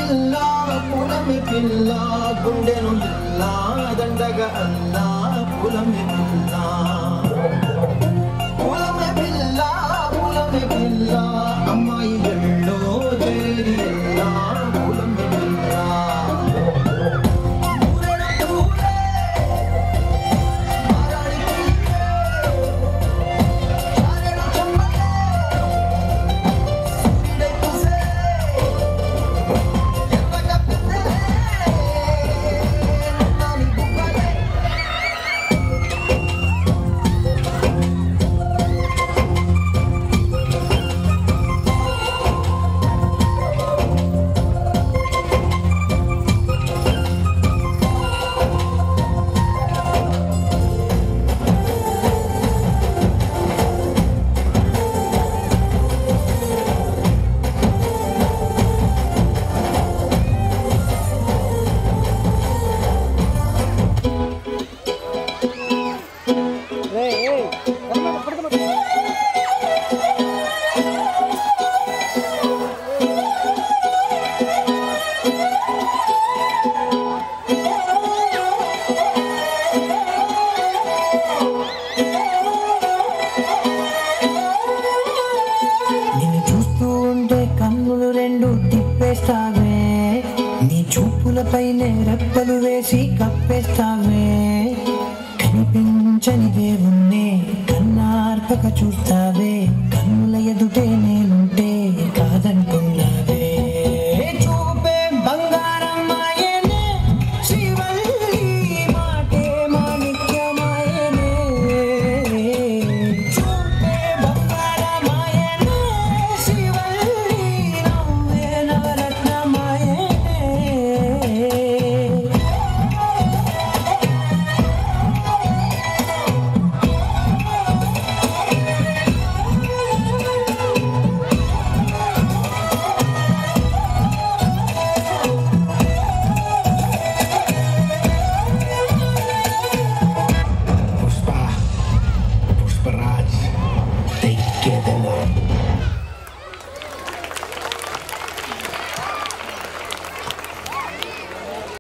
పిల్ల పులమి పిల్ల గుండెను పిల్ల దండగ అల్ల పులమి పిల్ల పులమి పిల్ల పులమి పిల్ల అమ్మాయి ఎల్లో చేరి ఎల్ల పులమి పిల్ల కన్నులు రెండు తిప్పేస్తావే నీ చూపులపైనే రెప్పలు వేసి కప్పేస్తావే కనిపించని దేవుణ్ణే కన్నార్పక చూస్తావే కన్నుల ఎదుటే నేను